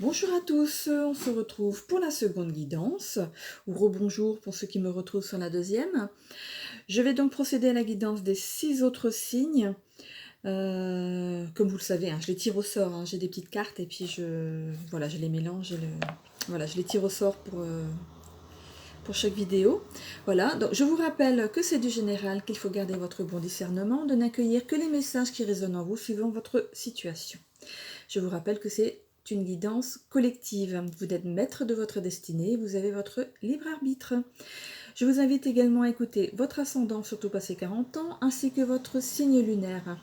Bonjour à tous, on se retrouve pour la seconde guidance, ou rebonjour pour ceux qui me retrouvent sur la deuxième. Je vais donc procéder à la guidance des 6 autres signes. Comme vous le savez, hein, je les tire au sort, hein, j'ai des petites cartes et puis voilà, je les mélange et voilà, je les tire au sort pour chaque vidéo. Voilà, donc je vous rappelle que c'est du général, qu'il faut garder votre bon discernement, de n'accueillir que les messages qui résonnent en vous suivant votre situation. Je vous rappelle que c'est une guidance collective. Vous êtes maître de votre destinée, vous avez votre libre arbitre. Je vous invite également à écouter votre ascendant, surtout passé 40 ans, ainsi que votre signe lunaire.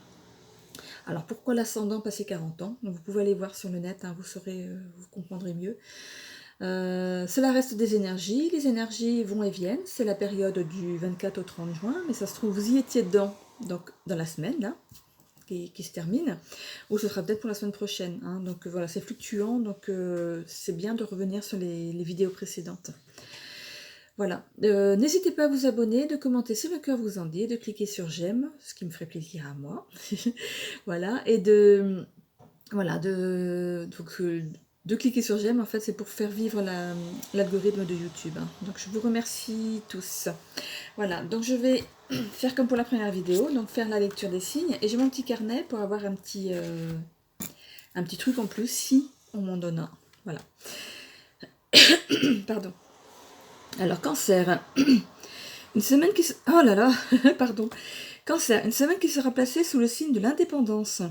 Alors pourquoi l'ascendant passé 40 ans? Vous pouvez aller voir sur le net, hein, vous comprendrez mieux. Cela reste des énergies, les énergies vont et viennent, c'est la période du 24 au 30 juin, mais ça se trouve, vous y étiez dedans, donc dans la semaine, là. Qui se termine, ou ce sera peut-être pour la semaine prochaine. Hein. Donc voilà, c'est fluctuant, donc c'est bien de revenir sur les vidéos précédentes. Voilà, n'hésitez pas à vous abonner, de commenter si le cœur vous en dit, de cliquer sur j'aime, ce qui me ferait plaisir à moi. Voilà, et de cliquer sur j'aime, en fait, c'est pour faire vivre l'algorithme de YouTube. Hein. Donc je vous remercie tous. Voilà, donc je vais faire comme pour la première vidéo, donc faire la lecture des signes. Et j'ai mon petit carnet pour avoir un petit truc en plus si on m'en donne un. Voilà. Pardon. Alors, cancer. Une semaine qui... Oh là là, pardon. Cancer, une semaine qui sera placée sous le signe de l'indépendance.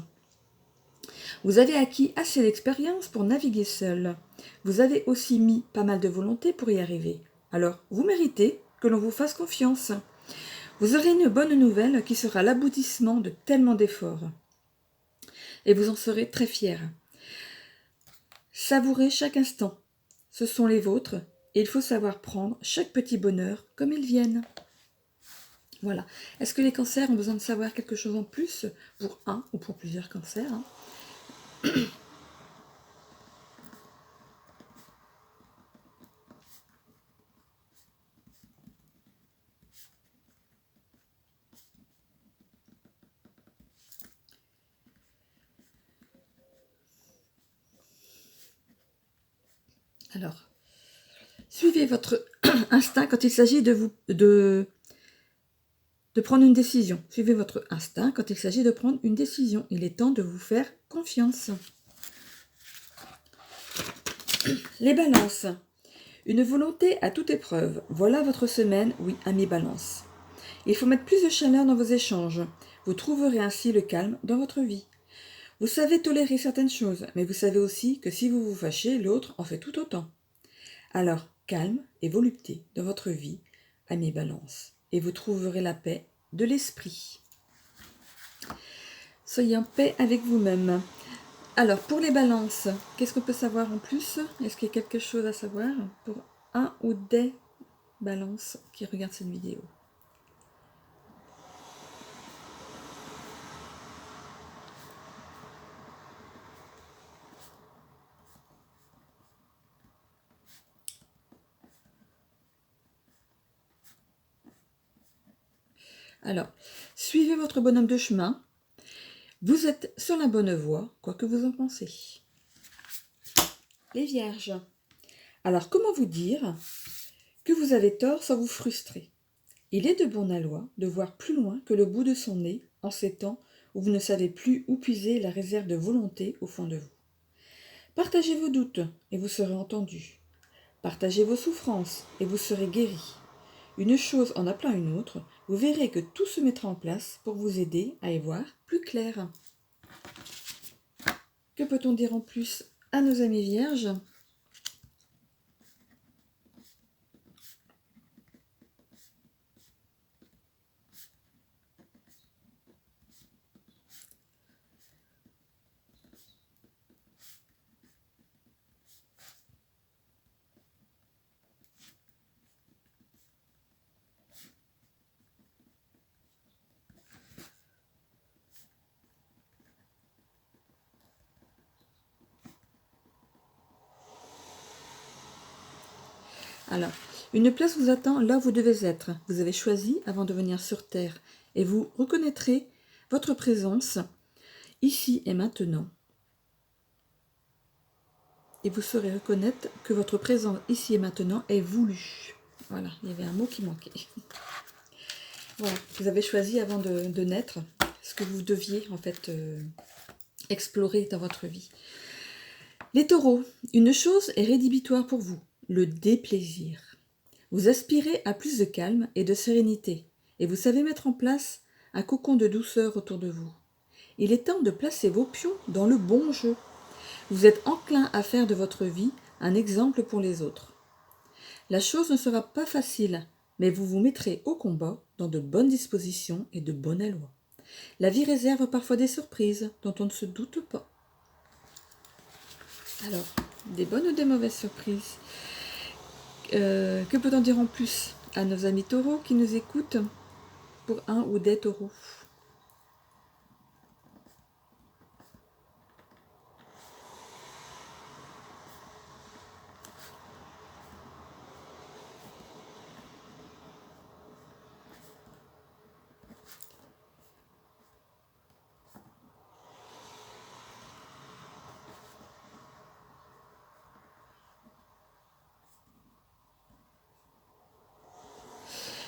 Vous avez acquis assez d'expérience pour naviguer seul. Vous avez aussi mis pas mal de volonté pour y arriver. Alors, vous méritez que l'on vous fasse confiance. Vous aurez une bonne nouvelle qui sera l'aboutissement de tellement d'efforts. Et vous en serez très fiers. Savourez chaque instant. Ce sont les vôtres et il faut savoir prendre chaque petit bonheur comme ils viennent. Voilà. Est-ce que les cancers ont besoin de savoir quelque chose en plus pour un ou pour plusieurs cancers, hein? Alors, suivez votre instinct quand il s'agit de prendre une décision. Suivez votre instinct quand il s'agit de prendre une décision. Il est temps de vous faire confiance. Les balances. Une volonté à toute épreuve. Voilà votre semaine, oui, amis balance. Il faut mettre plus de chaleur dans vos échanges. Vous trouverez ainsi le calme dans votre vie. Vous savez tolérer certaines choses, mais vous savez aussi que si vous vous fâchez, l'autre en fait tout autant. Alors, calme et volupté dans votre vie, amis balance, et vous trouverez la paix de l'esprit. Soyez en paix avec vous-même. Alors, pour les balances, qu'est-ce qu'on peut savoir en plus? Est-ce qu'il y a quelque chose à savoir pour un ou des balances qui regardent cette vidéo? Alors, suivez votre bonhomme de chemin. Vous êtes sur la bonne voie, quoi que vous en pensez. Les vierges. Alors, comment vous dire que vous avez tort sans vous frustrer? Il est de bon aloi de voir plus loin que le bout de son nez en ces temps où vous ne savez plus où puiser la réserve de volonté au fond de vous. Partagez vos doutes et vous serez entendu. Partagez vos souffrances et vous serez guéri. Une chose en appelant une autre, vous verrez que tout se mettra en place pour vous aider à y voir plus clair. Que peut-on dire en plus à nos amis vierges? Alors, une place vous attend là où vous devez être. Vous avez choisi avant de venir sur Terre et vous reconnaîtrez votre présence ici et maintenant. et vous saurez reconnaître que votre présence ici et maintenant est voulue. Voilà, il y avait un mot qui manquait. Voilà, vous avez choisi avant de naître ce que vous deviez en fait explorer dans votre vie. Les taureaux, une chose est rédhibitoire pour vous, le déplaisir. Vous aspirez à plus de calme et de sérénité, et vous savez mettre en place un cocon de douceur autour de vous. Il est temps de placer vos pions dans le bon jeu. Vous êtes enclin à faire de votre vie un exemple pour les autres. La chose ne sera pas facile, mais vous vous mettrez au combat dans de bonnes dispositions et de bonne alloi. La vie réserve parfois des surprises dont on ne se doute pas. Alors, des bonnes ou des mauvaises surprises? Que peut-on dire en plus à nos amis taureaux qui nous écoutent pour un ou des taureaux?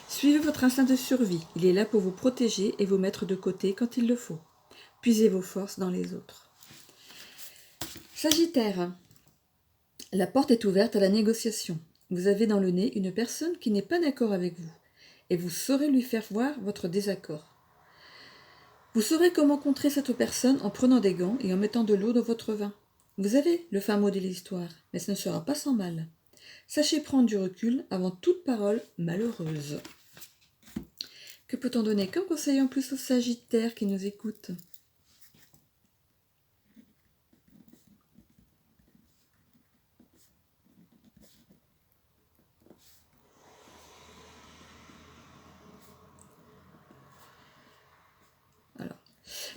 Suivez votre instinct de survie, il est là pour vous protéger et vous mettre de côté quand il le faut. Puisez vos forces dans les autres. Sagittaire, la porte est ouverte à la négociation. Vous avez dans le nez une personne qui n'est pas d'accord avec vous, et vous saurez lui faire voir votre désaccord. Vous saurez comment contrer cette personne en prenant des gants et en mettant de l'eau dans votre vin. Vous avez le fin mot de l'histoire, mais ce ne sera pas sans mal. Sachez prendre du recul avant toute parole malheureuse. Que peut-on donner comme conseil en plus aux Sagittaires qui nous écoutent? Alors,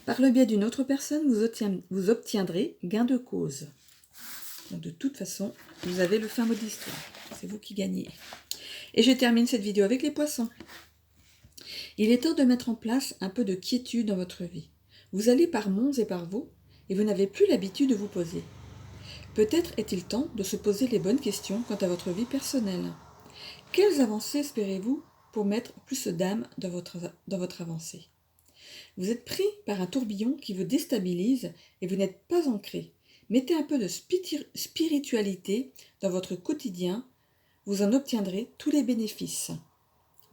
par le biais d'une autre personne, vous obtiendrez gain de cause. Donc de toute façon, vous avez le fin mot de l'histoire. C'est vous qui gagnez. Et je termine cette vidéo avec les poissons. Il est temps de mettre en place un peu de quiétude dans votre vie. Vous allez par monts et par vaux, et vous n'avez plus l'habitude de vous poser. Peut-être est-il temps de se poser les bonnes questions quant à votre vie personnelle. Quelles avancées espérez-vous pour mettre plus d'âme dans votre avancée? Vous êtes pris par un tourbillon qui vous déstabilise et vous n'êtes pas ancré. Mettez un peu de spiritualité dans votre quotidien, vous en obtiendrez tous les bénéfices.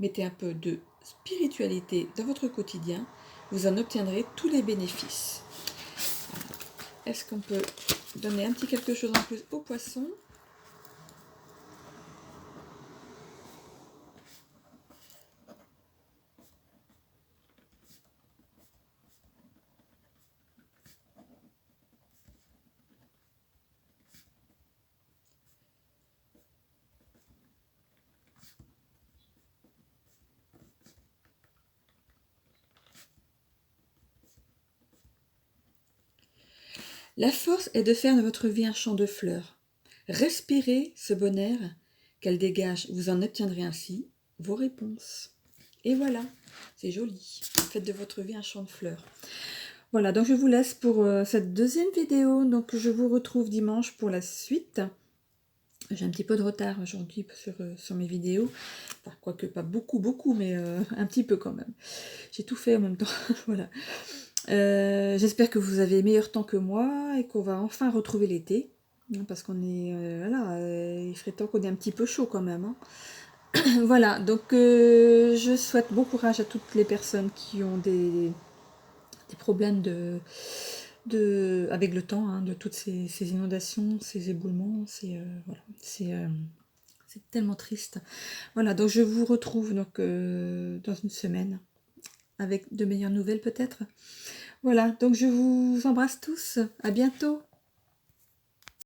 Mettez un peu de spiritualité dans votre quotidien, vous en obtiendrez tous les bénéfices. Est-ce qu'on peut donner un petit quelque chose en plus aux poissons? La force est de faire de votre vie un champ de fleurs. Respirez ce bon air qu'elle dégage, vous en obtiendrez ainsi vos réponses. Et voilà, c'est joli. Faites de votre vie un champ de fleurs. Voilà, donc je vous laisse pour cette deuxième vidéo. Donc je vous retrouve dimanche pour la suite. J'ai un petit peu de retard aujourd'hui sur mes vidéos. Enfin, quoique pas beaucoup, mais un petit peu quand même. J'ai tout fait en même temps. Voilà. J'espère que vous avez meilleur temps que moi et qu'on va enfin retrouver l'été. Hein, parce qu'on est... voilà, il serait temps qu'on ait un petit peu chaud quand même. Hein. Voilà, donc je souhaite bon courage à toutes les personnes qui ont des problèmes avec le temps, hein, de toutes ces inondations, ces éboulements, voilà, c'est tellement triste. Voilà, donc je vous retrouve donc, dans une semaine avec de meilleures nouvelles peut-être. Voilà, donc je vous embrasse tous, à bientôt.